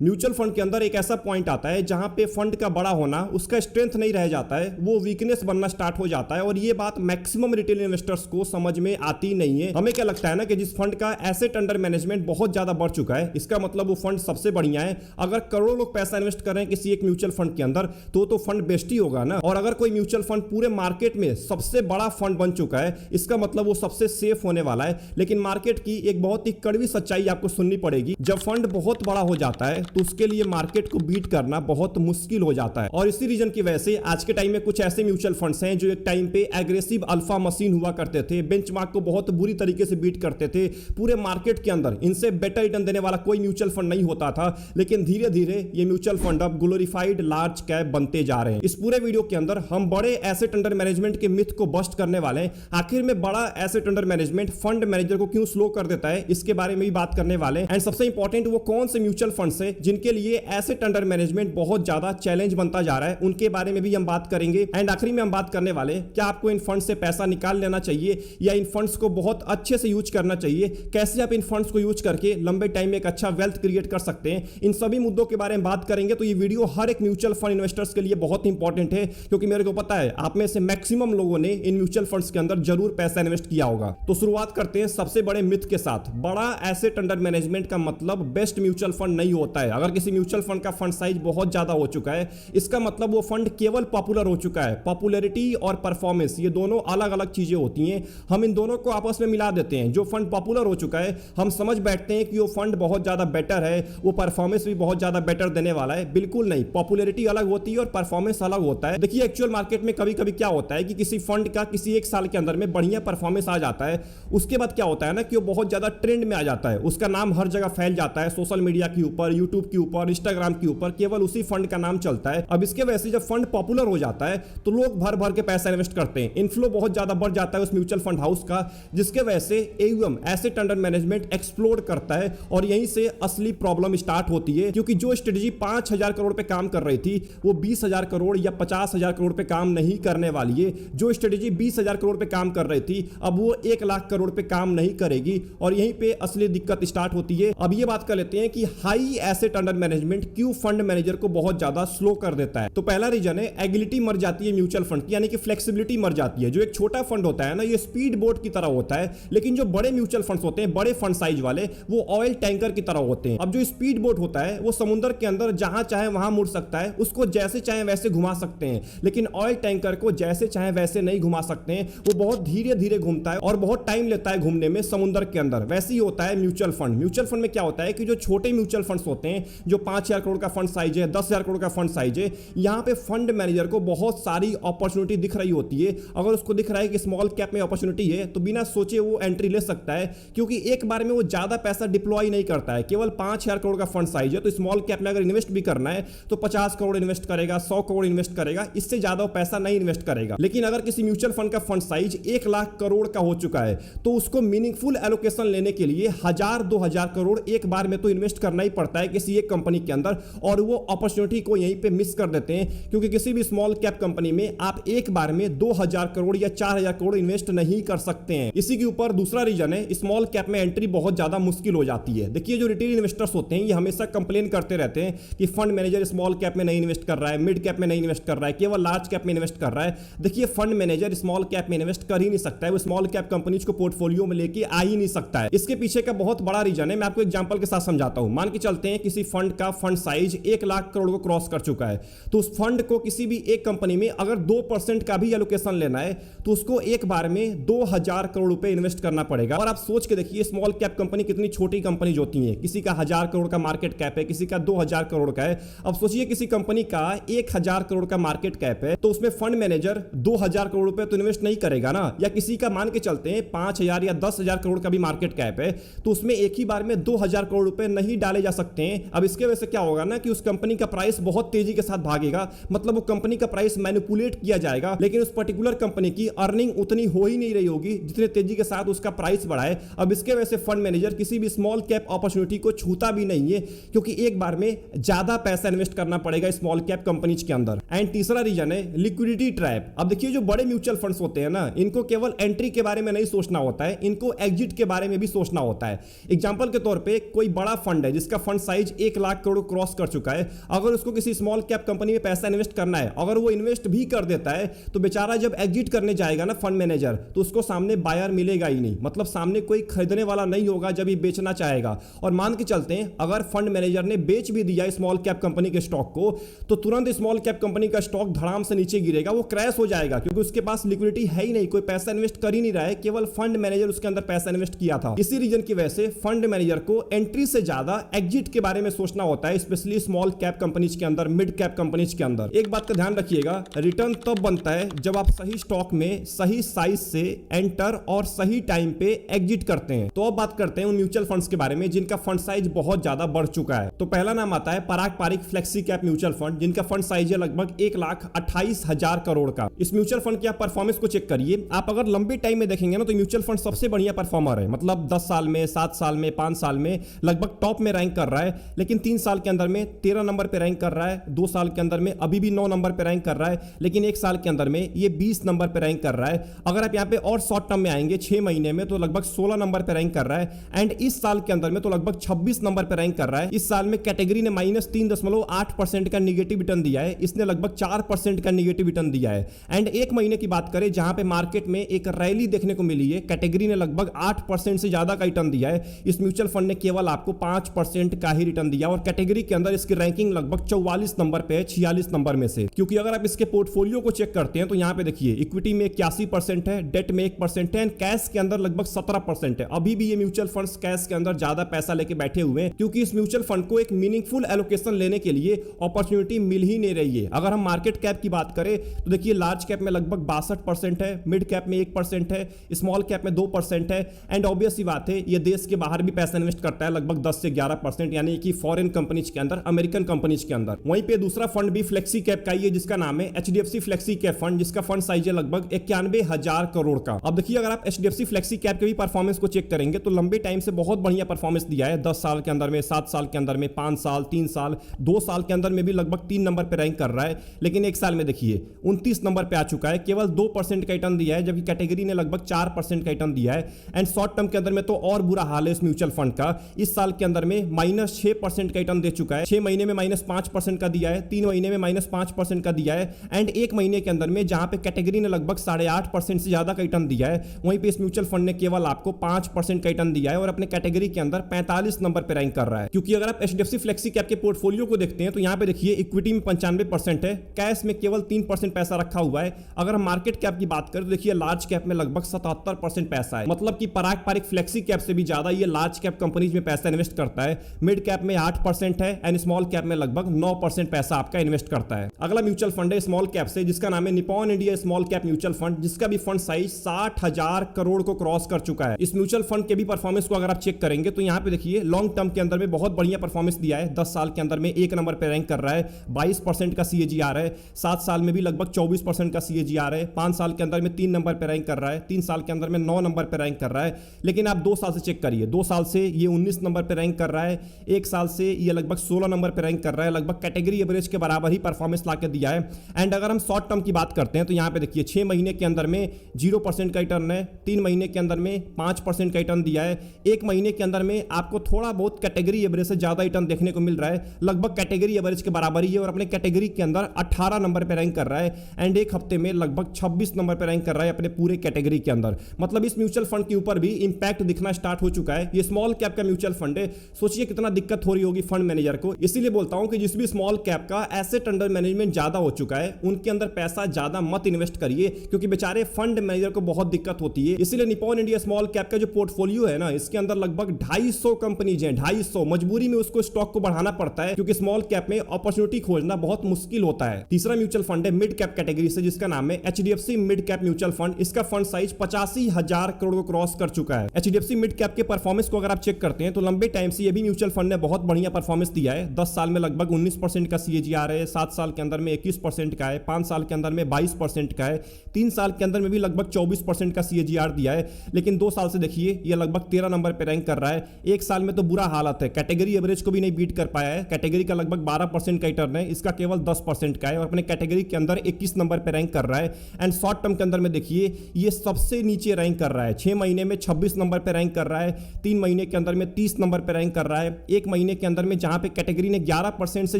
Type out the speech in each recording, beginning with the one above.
Mutual fund के अंदर एक ऐसा पॉइंट आता है जहां पे फंड का बड़ा होना उसका स्ट्रेंथ नहीं रह जाता है, वो वीकनेस बनना स्टार्ट हो जाता है। और ये बात मैक्सिमम रिटेल इन्वेस्टर्स को समझ में आती नहीं है। हमें क्या लगता है ना कि जिस फंड का एसेट अंडर मैनेजमेंट बहुत ज्यादा बढ़ चुका है, इसका मतलब वो फंड सबसे बढ़िया है। अगर करोड़ों लोग पैसा इन्वेस्ट कर रहे हैं किसी एक म्यूचुअल फंड के अंदर तो फंड बेस्ट ही होगा ना। और अगर कोई म्यूचुअल फंड पूरे मार्केट में सबसे बड़ा फंड बन चुका है, इसका मतलब वो सबसे सेफ होने वाला है। लेकिन मार्केट की एक बहुत ही कड़वी सच्चाई आपको सुननी पड़ेगी, जब फंड बहुत बड़ा हो जाता है तो उसके लिए मार्केट को बीट करना बहुत मुश्किल हो जाता है। और इसी रीजन की वजह से आज के टाइम में कुछ ऐसे म्यूचुअल फंड्स हैं जो एक टाइम पे एग्रेसिव अल्फा मशीन हुआ करते थे, बेंचमार्क को बहुत बुरी तरीके से बीट करते थे पूरे मार्केट के अंदर। इनसे बेटर रिटर्न देने वाला कोई म्यूचुअल फंड नहीं होता था। लेकिन धीरे धीरे ये म्यूचुअल फंड अब ग्लोरीफाइड लार्ज कैप बनते जा रहे हैं। इस पूरे वीडियो के अंदर हम बड़े एसेट अंडर मैनेजमेंट के मिथ को बस्ट करने वाले हैं। आखिर में बड़ा asset under management fund manager को क्यों स्लो कर देता है, इसके बारे में भी बात करने वाले हैं। एंड सबसे इंपॉर्टेंट, वो कौन से म्यूचुअल फंड्स हैं जिनके लिए एसेट अंडर मैनेजमेंट बहुत ज्यादा चैलेंज बनता जा रहा है, उनके बारे में भी हम बात करेंगे। एंड आखिरी में हम बात करने वाले क्या आपको इन फंड से पैसा निकाल लेना चाहिए या इन फंड्स को बहुत अच्छे से यूज करना चाहिए, कैसे आप इन फंड्स को यूज करके लंबे टाइम में एक अच्छा वेल्थ क्रिएट कर सकते हैं। इन सभी मुद्दों के बारे में बात करेंगे। तो ये वीडियो हर एक म्यूचुअल फंड इन्वेस्टर्स के लिए बहुत इंपॉर्टेंट है, क्योंकि मेरे को पता है आप में से मैक्सिमम लोगों ने इन म्यूचुअल फंड्स के अंदर जरूर पैसा इन्वेस्ट किया होगा। तो शुरुआत करते हैं सबसे बड़े मिथ के साथ। बड़ा एसेट अंडर मैनेजमेंट का मतलब बेस्ट म्यूचुअल फंड नहीं होता है। अगर किसी म्यूचुअल फंड का फंड साइज बहुत ज्यादा हो चुका है, इसका मतलब वो फंड केवल पॉपुलर हो चुका है। पॉपुलैरिटी और परफॉर्मेंस ये दोनों अलग अलग चीजें होती हैं। हम इन दोनों को आपस में मिला देते हैं। जो फंड पॉपुलर हो चुका है हम समझ बैठते हैं कि वो फंड बहुत ज्यादा बेटर है, वो परफॉर्मेंस भी बहुत ज्यादा बेटर देने वाला है। बिल्कुल नहीं, पॉपुलैरिटी अलग होती है और परफॉर्मेंस अलग होता है। देखिए एक्चुअल मार्केट में कभी कभी क्या होता है कि किसी फंड का किसी एक साल के अंदर में बढ़िया परफॉर्मेंस आ जाता है, उसके बाद क्या होता है ना कि वो बहुत ज्यादा ट्रेंड में आ जाता है, उसका नाम हर जगह फैल जाता है, सोशल मीडिया के ऊपर, यूट्यूब के ऊपर, इंस्टाग्राम के ऊपर केवल उसी फंड का नाम चलता है। अब इसके वजह से जब फंड पॉपुलर हो जाता है तो लोग भर भर के पैसा इन्वेस्ट करते हैं, इनफ्लो बहुत ज्यादा बढ़ जाता है उस म्यूचुअल फंड हाउस का, जिसके वजह से AUM asset under management explode करता है। और यहीं से असली प्रॉब्लम स्टार्ट होती है, क्योंकि जो स्ट्रेटजी 5,000 करोड़ पे काम कर रही थी वो 20,000 करोड़ या 50,000 करोड़ पे काम नहीं करने वाली है। जो स्ट्रेटजी 20,000 करोड़ पे काम कर रही थी अब वो 1 लाख करोड़ पे काम नहीं करेगी, और यहीं पे असली दिक्कत स्टार्ट होती है। अब ये बात कर लेते हैं कि हाई एसेट अंडर मैनेजमेंट क्यों फंड मैनेजर को बहुत ज्यादा स्लो कर देता है। तो पहला रीजन है एगिलिटी मर जाती है म्यूचुअल फंड की, यानी कि फ्लेक्सिबिलिटी मर जाती है। जो एक छोटा फंड होता है ना, ये स्पीड बोट की तरह होता है, लेकिन जो बड़े म्यूचुअल फंड्स होते हैं, बड़े फंड साइज वाले, वो ऑयल टैंकर की तरह होते हैं। अब जो स्पीड बोट होता है वो समुद्र के अंदर जहां चाहे वहां मुड़ सकता है, उसको जैसे चाहे वैसे घुमा सकते हैं, लेकिन ऑयल टैंकर को जैसे चाहे वैसे नहीं घुमा सकते हैं। वो बहुत धीरे धीरे घूमता है और बहुत टाइम लेता है घूमने में समुद्र के अंदर। वैसे ही होता है म्यूचुअल फंड। म्यूचुअल फंड में क्या होता है कि जो छोटे म्यूचुअल फंड्स होते हैं, जो 5,000 करोड़ का फंड साइज है, 10,000 करोड़ का फंड साइज है, यहां पे फंड मैनेजर को बहुत सारी अपॉर्चुनिटी दिख रही होती है। अगर उसको दिख रहा है कि स्मॉल कैप में अपॉर्चुनिटी है तो बिना सोचे वो एंट्री ले सकता है, क्योंकि एक बार में वो ज्यादा पैसा डिप्लॉय नहीं करता है। केवल 5,000 करोड़ का फंड साइज है, तो स्मॉल कैप में अगर इन्वेस्ट भी करना है तो 50 करोड़ इन्वेस्ट करेगा, 100 करोड़ इन्वेस्ट करेगा, इससे ज्यादा पैसा नहीं इन्वेस्ट करेगा। लेकिन अगर किसी म्यूचुअल फंड का फंड साइज 1 लाख करोड़ का हो चुका है तो उसको मीनिंगफुल एलोकेशन लेने के लिए 1,000-2,000 करोड़ एक बार में तो इन्वेस्ट करना ही पड़ता है किसी एक कंपनी के अंदर, और वो अपॉर्चुनिटी को यहीं पे मिस कर देते हैं। क्योंकि किसी भी स्मॉल कैप कंपनी में आप एक बार में 2,000 करोड़ या 4,000 करोड़ इन्वेस्ट नहीं कर सकते हैं। इसी के ऊपर दूसरा रीजन है स्मॉल कैप में एंट्री बहुत ज्यादा मुश्किल हो जाती है। देखिए जो रिटेल इन्वेस्टर्स होते हैं ये हमेशा कंप्लेन करते रहते हैं कि फंड मैनेजर स्मॉल कैप में नहीं इन्वेस्ट कर रहा है, मिड कैप में नहीं इन्वेस्ट कर रहा है, केवल लार्ज कैप में इन्वेस्ट कर रहा है। देखिए फंड मैनेजर स्मॉल कैप में इन्वेस्ट कर ही नहीं सकता है, वो स्मॉल कैप कंपनीज को पोर्टफोलियो में लेके आ ही नहीं सकता है। इसके पीछे का बहुत बड़ा रीजन है, मैं आपको एग्जांपल के साथ समझाता हूं। मान के चलते हैं किसी फंड का फंड साइज 1 लाख करोड़ को क्रॉस कर चुका है, तो उस फंड को किसी भी एक कंपनी में अगर 2% का भी एलोकेशन लेना है तो उसको एक बार में 2,000 करोड़ रुपए इन्वेस्ट करना पड़ेगा। और आप सोच के देखिए स्मॉल कैप कंपनी कितनी छोटी कंपनीज होती हैं, किसी का 1,000 करोड़ का मार्केट कैप है, किसी का 2,000 करोड़ का है। अब सोचिए किसी कंपनी का 1,000 करोड़ का मार्केट कैप है तो उसमें फंड मैनेजर 2,000 करोड़ रुपए तो इन्वेस्ट नहीं करेगा ना। या किसी का मान के चलते हैं 5,000 या 10,000 करोड़ का भी मार्केट कैप है तो उसमें एक ही बार में 2,000 करोड़ रुपए नहीं डाले जा सकते हैं। अब इसके वजह से क्या होगा ना कि उस कंपनी का प्राइस बहुत तेजी के साथ भागेगा, मतलब वो कंपनी का प्राइस मैनिपुलेट किया जाएगा, लेकिन उस पर्टिकुलर कंपनी की अर्निंग उतनी हो ही नहीं रही होगी जितने तेजी के साथ उसका प्राइस बढ़ा है। अब इसके वजह से फंड मैनेजर किसी भी स्मॉल कैप अपॉर्चुनिटी को छूता भी नहीं है, क्योंकि एक बार में ज्यादा पैसा इन्वेस्ट करना पड़ेगा स्मॉल कैप कंपनीज के अंदर। एंड तीसरा रीजन है लिक्विडिटी ट्रैप। अब देखिए जो बड़े म्यूचुअल फंड्स होते हैं ना, इनको केवल एंट्री के बारे में नहीं सोचना होता है, इनको एग्जिट के बारे में भी सोचना होता है। एग्जांपल के तौर पे कोई बड़ा फंड है जिसका fund size size 1 lakh crore cross कर चुका है। अगर उसको किसी स्मॉल कैप कंपनी में पैसा इन्वेस्ट करना है, अगर वो इन्वेस्ट भी कर देता है तो बेचारा जब एग्जिट करने जाएगा ना फंड मैनेजर, तो उसको सामने बायर मिलेगा ही नहीं, मतलब सामने कोई खरीदने वाला नहीं होगा जब ये बेचना चाहेगा। और मान के चलते हैं अगर फंड मैनेजर ने बेच भी दिया स्मॉल कैप कंपनी के स्टॉक को, तो तुरंत स्मॉल कैप कंपनी का स्टॉक धड़ाम से नीचे गिरेगा, वो क्रैश हो जाएगा, क्योंकि उसके पास लिक्विडिटी है ही नहीं, कोई पैसा इन्वेस्ट कर ही नहीं रहा है, केवल फंड मैनेजर उसके अंदर पैसा इन्वेस्ट किया था। इसी रीजन की वजह से फंड मैनेजर को एंट्री से ज्यादा एग्जिट के बारे में सोचना होता है, स्पेशली स्मॉल कैप कंपनीज के अंदर, मिड कैप कंपनीज के अंदर। एक बात का ध्यान रखिएगा, रिटर्न तब बनता है जब आप सही स्टॉक में सही साइज से एंटर और सही टाइम पे एग्जिट करते हैं। तो अब बात करते हैं उन म्यूचुअल फंड्स के बारे में जिनका फंड साइज बहुत ज्यादा बढ़ चुका है। तो पहला नाम आता है Parag Parikh flexi cap mutual fund, जिनका फंड साइज है लगभग 1,28,000 करोड़ का। इस म्यूचुअल फंड की आप परफॉर्मेंस को चेक करिए, आप अगर लंबे टाइम में देखेंगे ना तो म्यूचुअल फंड सबसे बढ़िया परफॉर्मर है, मतलब 10 साल में, 7 साल में, 5 साल में लगभग टॉप में रैंक कर रहा है। लेकिन 3 साल के अंदर में 13 नंबर पे रैंक कर रहा है, 2 साल के अंदर में अभी भी 9 नंबर पे रैंक कर रहा है, लेकिन 1 साल के अंदर में ये 20 नंबर पे रैंक कर रहा है। अगर आप यहाँ पे और शॉर्ट टर्म में आएंगे 6 महीने में तो लगभग 16 नंबर पे रैंक कर रहा है, एंड इस साल के अंदर में तो लगभग 26 नंबर पे रैंक कर रहा है। इस साल में कैटेगरी ने -3.8% का नेगेटिव रिटर्न दिया है, इसने लगभग 4% का नेगेटिव रिटर्न दिया है। एंड एक महीने की बात करें जहां पे मार्केट में एक रैली देखने को मिली है, कैटेगरी ने लगभग 8% से ज्यादा का रिटर्न दिया है, इस म्यूचुअल फंड ने केवल आपको 5% का ही रिटर्न दिया, और कैटेगरी के अंदर इसकी रैंकिंग लगभग 44 नंबर पे है 46 नंबर में से। क्योंकि अगर आप इसके पोर्टफोलियो को चेक करते हैं तो यहां पे देखिए इक्विटी में 81% है, डेट में 1% है, एंड कैश के अंदर लगभग 17% है। अभी भी ये म्यूचुअल फंड्स कैश के अंदर ज्यादा पैसा लेके बैठे हुए हैं, क्योंकि इस म्यूचुअल फंड को एक मीनिंगफुल एलोकेशन लेने के लिए अपॉर्चुनिटी मिल ही नहीं रही है। अगर हम मार्केट कैप की बात करें तो देखिए लार्ज कैप में लगभग 62% है, मिड कैप में 1% है, स्मॉल कैप में 2% है, एंड ऑब्वियस सी बात है ये देश के बाहर भी पैसा इन्वेस्ट करता है लगभग 10 से 11%, यानी कि फॉरेन कंपनीज के अंदर, अमेरिकन कंपनीज के अंदर। वहीं पे दूसरा फंड भी फ्लेक्सी कैप का ही है, जिसका नाम है HDFC फ्लेक्सी कैप फंड, जिसका फंड साइज है लगभग 91,000 करोड़ का। अब देखिए अगर आप HDFC फ्लेक्सी कैप के भी परफॉर्मेंस को चेक करेंगे तो लंबे टाइम से बहुत बढ़िया परफॉर्मेंस दिया है, 10 साल के अंदर में, 7 साल के अंदर में, 5 साल, 3 साल, 2 साल के अंदर में भी लगभग 3 नंबर पे रैंक कर रहा है। लेकिन एक साल में देखिए 29 नंबर पे आ चुका है, केवल 2% का रिटर्न दिया है, जबकि कैटेगरी ने लगभग 4% का रिटर्न दिया है। एंड शॉर्ट टर्म के अंदर में तो और बुरा हाल है इस म्यूचुअल फंड का, इस साल के अंदर में -6% का रिटर्न दे चुका है, 6 महीने में -5% का दिया है, 3 महीने में -5% का दिया है, एंड 1 महीने के अंदर में जहां पे कैटेगरी ने लगभग 8.5% से ज्यादा का रिटर्न दिया है, वहीं पे इस म्यूचुअल फंड ने केवल आपको 5% का रिटर्न दिया है, और अपने कैटेगरी के अंदर 45 नंबर पे रैंक कर रहा है। क्योंकि अगर आप HDFC फ्लेक्सी कैप के पोर्टफोलियो को देखते हैं तो यहां पे देखिए इक्विटी में 95% है, कैश में केवल 3% पैसा रखा हुआ है। अगर हम मार्केट कैप की बात करें तो देखिए लार्ज कैप में लगभग 77% पैसा है, मतलब कि पराग पारिक फ्लेक्सी कैप से भी ज्यादा ये लार्ज कैप कंपनीज में पैसा इन्वेस्ट करता है। मिड कैप में 8% है, एंड स्मॉल कैप में लगभग 9% पैसा आपका इन्वेस्ट करता है। अगला म्यूचुअल फंड है स्मॉल कैप से, जिसका नाम है Nippon India small cap mutual fund, जिसका भी फंड साइज 60,000 करोड़ को क्रॉस कर चुका है। इस म्यूचुअल फंड के भी परफॉर्मेंस को अगर आप चेक करेंगे तो यहां पे देखिए लॉन्ग टर्म के अंदर में बहुत बढ़िया परफॉर्मेंस दिया है, 10 साल के अंदर में 1 नंबर पे रैंक कर रहा है, 22% का CAGR है, 7 साल में भी लगभग 24% का CAGR है, 5 साल के अंदर में 3 नंबर पे रैंक कर रहा है, 3 साल के अंदर में 9 नंबर पे रैंक कर रहा है। लेकिन आप 2 साल से चेक करिए, 2 साल से ये 19 नंबर पे रैंक कर रहा है, 1 साल से ये लगभग 16 नंबर पे रैंक कर रहा है, लगभग कैटेगरी एवरेज के बराबर ही परफॉर्मेंस लाके दिया है। एंड अगर हम शॉर्ट टर्म की बात करते हैं तो यहां पे देखिए 6 महीने के अंदर में 0% का रिटर्न है, 3 महीने के अंदर में 5% का रिटर्न दिया है, 1 महीने के अंदर में आपको थोड़ा बहुत कैटेगरी एवरेज से ज्यादा रिटर्न देखने को मिल रहा है, लगभग कैटेगरी एवरेज के बराबर ही है, और अपने कैटेगरी के अंदर 18 नंबर पे रैंक कर रहा है, एंड एक हफ्ते में लगभग 26 नंबर पे रैंक कर रहा है अपने पूरे कैटेगरी के अंदर। मतलब इस म्यूचुअल फंड के ऊपर भी इंपैक्ट दिखना स्टार्ट हो चुका है। ये स्मॉल कैप का म्यूचुअल फंड है, सोचिए कितना दिक्कत हो रही होगी फंड मैनेजर को। इसीलिए बोलता हूं कि जिस भी स्मॉल कैप का एसेट अंडर मैनेजमेंट ज्यादा हो चुका है उनके अंदर पैसा ज्यादा मत इन्वेस्ट करिए, क्योंकि बेचारे फंड मैनेजर को बहुत दिक्कत होती है। इसीलिए निप्पॉन इंडिया स्मॉल कैप का जो पोर्टफोलियो है ना, इसके अंदर लगभग 250 कंपनीज हैं, 250। मजबूरी में उसको स्टॉक को बढ़ाना पड़ता है, क्योंकि स्मॉल कैप में अपॉर्चुनिटी खोजना बहुत मुश्किल होता है। तीसरा म्यूचुअल फंड है मिड कैप कैटेगरी से, जिसका नाम है HDFC mid cap mutual fund. इसका फंड साइज 85,000 करोड़ को क्रॉस कर चुका है। HDFC मिड कैप के परफॉर्मेंस को अगर आप चेक करते हैं तो लंबे टाइम से ये भी म्यूचुअल फंड ने बहुत बढ़िया परफॉर्मेंस दिया है। 10 साल में लगभग 19% का CAGR है, 7 साल के अंदर में 21% का है, 5 साल के अंदर में 22% का है, 3 साल के अंदर में भी लगभग 24% का CAGR दिया है। लेकिन 2 साल से देखिए ये लगभग 13 नंबर पे रैंक कर रहा है। 1 साल में तो बुरा हालत है, कैटेगरी एवरेज को भी नहीं बीट कर पाया है। कैटेगरी का लगभग 12% का रिटर्न है, इसका केवल 10% का है, और अपने कैटेगरी के अंदर 21 नंबर पे रैंक कर रहा है। एंड शॉर्ट टर्म के अंदर में देखिए ये सबसे नीचे रैंक कर रहा है, 6 महीने में 26 नंबर पे रैंक कर रहा है, 3 महीने के अंदर में 30 नंबर पे रैंक कर रहा है, 1 महीने के अंदर में जहां पे कैटेगरी ने 11% से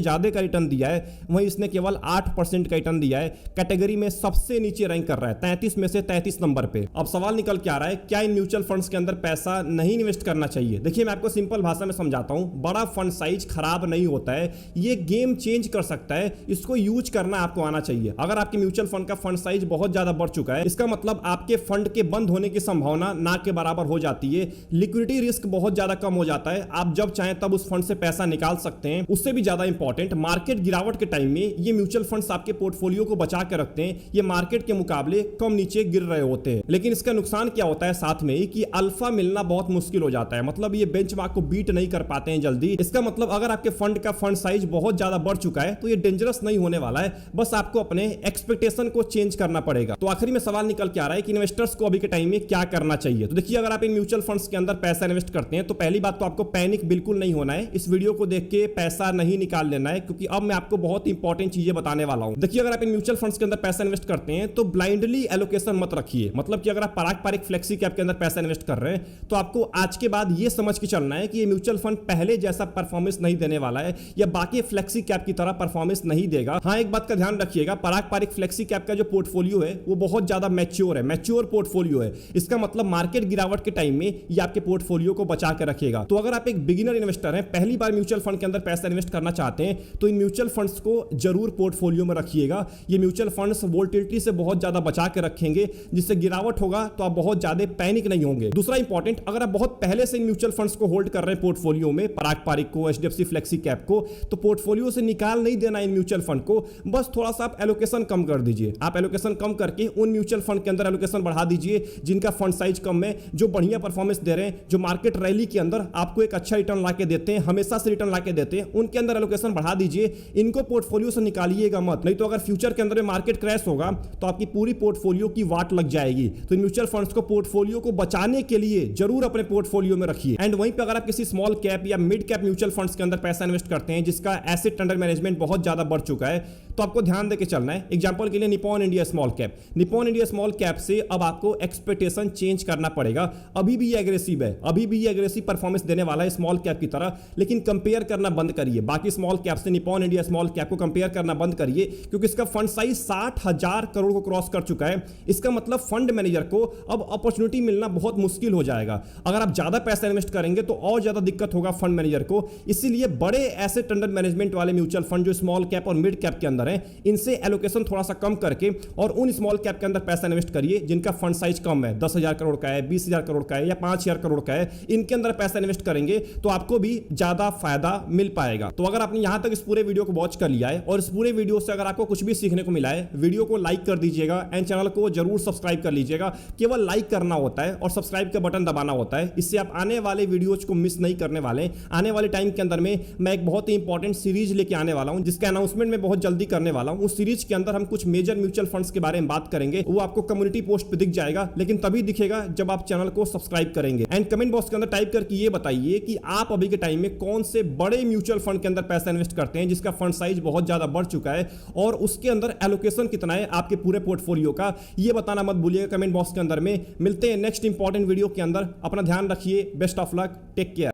ज्यादा का रिटर्न दिया है, वहीं इसने केवल 8% का रिटर्न दिया है। कैटेगरी में सबसे नीचे रैंक कर रहा है, 33 में से 33 नंबर पे। अब सवाल निकल के आ रहा है, क्या इन म्यूचुअल फंड्स के अंदर पैसा नहीं इन्वेस्ट करना चाहिए? देखिए, मैं आपको सिंपल भाषा में समझाता हूं। बड़ा फंड साइज खराब नहीं होता है, ये गेम चेंज कर सकता है, इसको यूज करना आपको आना चाहिए। अगर आपके म्यूचुअल फंड का फंड साइज बहुत ज्यादा बढ़ चुका है, इसका मतलब आपके फंड के बंद होने की संभावना ना के बराबर हो जाती है, लिक्विडिटी रिस्क बहुत ज्यादा कम हो जाता है, आप जब चाहें तब उस फंड से पैसा निकाल सकते हैं। उससे भी ज्यादा इंपॉर्टेंट, मार्केट गिरावट के टाइम में ये म्यूचुअल फंड्स आपके पोर्टफोलियो को बचा के रखते हैं, ये मार्केट के मुकाबले कम नीचे गिर रहे होते हैं। लेकिन इसका नुकसान क्या होता है साथ में कि अल्फा मिलना बहुत मुश्किल हो जाता है, मतलब ये बेंचमार्क को बीट नहीं कर पाते हैं जल्दी। इसका मतलब अगर आपके फंड का फंड साइज बहुत ज्यादा बढ़ चुका है तो ये डेंजरस नहीं होने वाला है, बस आपको अपने एक्सपेक्टेशन को चेंज करना पड़ेगा। तो आखिरी में सवाल निकल के आ रहा है कि इन्वेस्टर्स को अभी के टाइम में क्या करना चाहिए। तो देखिए, अगर आप इन म्यूचुअल फंड्स के अंदर पैसा इन्वेस्ट करते हैं तो पहली बात तो आपको पैनिक बिल्कुल नहीं होना है, इस वीडियो को देख के पैसा नहीं निकाल लेना है, क्योंकि अब मैं आपको बहुत इंपॉर्टेंट चीजें बताने वाला हूं। देखिए, अगर आप इन म्यूचुअल फंड्स के अंदर पैसा इन्वेस्ट करते हैं तो ब्लाइंडली एलोकेशन मत रखिए। मतलब कि अगर आप पारंपरिक फ्लेक्सी कैप के अंदर पैसा इन्वेस्ट कर रहे हैं तो आपको आज के बाद ये समझ के चलना है कि ये म्यूचुअल फंड पहले जैसा परफॉर्मेंस नहीं देने वाला है या बाकी फ्लेक्सी कैप की तरह परफॉर्मेंस नहीं देगा। हाँ, एक बात का ध्यान रखिएगा, पारंपरिक फ्लेक्सी कैप का जो पोर्टफोलियो है वो बहुत ज्यादा मैच्योर है, मैच्योर पोर्टफोलियो है। इसका मतलब मार्केट गिरावट के टाइम में ये आपके पोर्टफोलियो को बचा के रखेगा। तो अगर आप एक बिगिनर इन्वेस्टर हैं, पहली बार म्यूचुअल फंड के अंदर पैसा इन्वेस्ट करना चाहते हैं, तो इन म्यूचुअल फंड्स को जरूर पोर्टफोलियो में रखिएगा। ये म्यूचुअल फंड्स वोलेटिलिटी से बहुत ज्यादा बचा के रखेंगे, जिससे गिरावट होगा तो आप बहुत ज्यादा पैनिक नहीं होंगे। दूसरा इंपॉर्टेंट, अगर आप बहुत पहले से म्यूचुअल फंड्स को होल्ड कर रहे हैं पोर्टफोलियो में, पारंपरिक को, एचडीएफसी फ्लेक्सी कैप को, तो पोर्टफोलियो से निकाल नहीं देना इन म्यूचुअल फंड को, बस थोड़ा सा आप एलोकेशन कम कर दीजिए। आप एलोकेशन कम करके उन म्यूचुअल फंड के अंदर एलोकेशन बढ़ा दीजिए जिनका फंड साइज कम है, जो बढ़िया परफॉर्मेंस दे रहे हैं, जो मार्केट रैली के अंदर आपको एक अच्छा रिटर्न लाके देते हैं, हमेशा से रिटर्न लाके देते हैं, उनके अंदर एलोकेशन बढ़ा दीजिए। इनको पोर्टफोलियो से निकालिएगा मत, नहीं तो अगर फ्यूचर के अंदर में मार्केट क्रैश होगा तो आपकी पूरी पोर्टफोलियो की वाट लग जाएगी। तो इन म्यूचुअल फंड्स को पोर्टफोलियो को बचाने के लिए जरूर अपने पोर्टफोलियो में रखिए। एंड वहीं पे अगर आप किसी स्मॉल कैप या मिड कैप म्यूचुअल फंड्स के अंदर पैसा इन्वेस्ट करते हैं जिसका एसेट अंडर मैनेजमेंट बहुत ज्यादा बढ़ चुका है, तो आपको ध्यान देके चलना है। एग्जांपल के लिए Nippon India small cap, Nippon India small cap से अब आपको एक्सपेक्टेशन चेंज करना पड़ेगा। अभी भी ये एग्रेसिव है, अभी भी ये एग्रेसिव परफॉर्मेंस देने वाला है स्मॉल कैप की तरह, लेकिन कंपेयर करना बंद करिए बाकी स्मॉल कैप से। निप्पॉन इंडिया स्मॉल कैप को कंपेयर करना बंद करिए, क्योंकि इसका फंड साइज 60,000 करोड़ को क्रॉस कर चुका है। इसका मतलब फंड मैनेजर को अब अपॉर्चुनिटी मिलना बहुत मुश्किल हो जाएगा। अगर आप ज्यादा पैसा इन्वेस्ट करेंगे तो और ज्यादा दिक्कत होगा फंड मैनेजर को। इसीलिए बड़े एसेट अंडर मैनेजमेंट वाले म्यूचुअल फंड जो स्मॉल कैप और मिड कैप के अंदर है, इनसे एलोकेशन थोड़ा सा कम करके और उन स्मॉल कैप के अंदर पैसा इन्वेस्ट करिए जिनका फंड साइज कम है, 10,000 करोड़ का है, 20,000 करोड़ का है या 5,000 करोड़ का है। इनके अंदर पैसा इन्वेस्ट करेंगे तो आपको भी ज्यादा फायदा मिल पाएगा। तो अगर आपने यहां तक इस पूरे वीडियो को वॉच कर लिया है और इस पूरे वीडियो से अगर आपको कुछ भी सीखने को मिला है, वीडियो को लाइक कर दीजिएगा एंड चैनल को जरूर सब्सक्राइब कर लीजिएगा। केवल लाइक करना होता है और सब्सक्राइब का बटन दबाना होता है, इससे आप आने वाले वीडियोज को मिस नहीं करने वाले। आने वाले टाइम के अंदर में मैं एक बहुत ही इंपॉर्टेंट सीरीज लेके आने वाला हूं, जिसका अनाउंसमेंट मैं बहुत जल्दी करने वाला हूं। उस सीरीज के अंदर हम कुछ मेजर म्यूचुअल फंड्स के बारे में बात करेंगे, वो आपको कम्युनिटी पोस्ट पे दिख जाएगा, लेकिन तभी दिखेगा जब आप चैनल को सब्सक्राइब करेंगे। एंड कमेंट बॉक्स के अंदर टाइप करके ये बताइए कि आप अभी के टाइम में कौन से बड़े म्यूचुअल फंड के अंदर पैसा इन्वेस्ट करते हैं जिसका फंड साइज बहुत ज्यादा बढ़ चुका है और उसके अंदर एलोकेशन कितना है आपके पूरे पोर्टफोलियो का, ये बताना मत भूलिएगा कमेंट बॉक्स के अंदर में। मिलते हैं नेक्स्ट इंपॉर्टेंट वीडियो के अंदर, अपना ध्यान रखिए, best of luck, take care.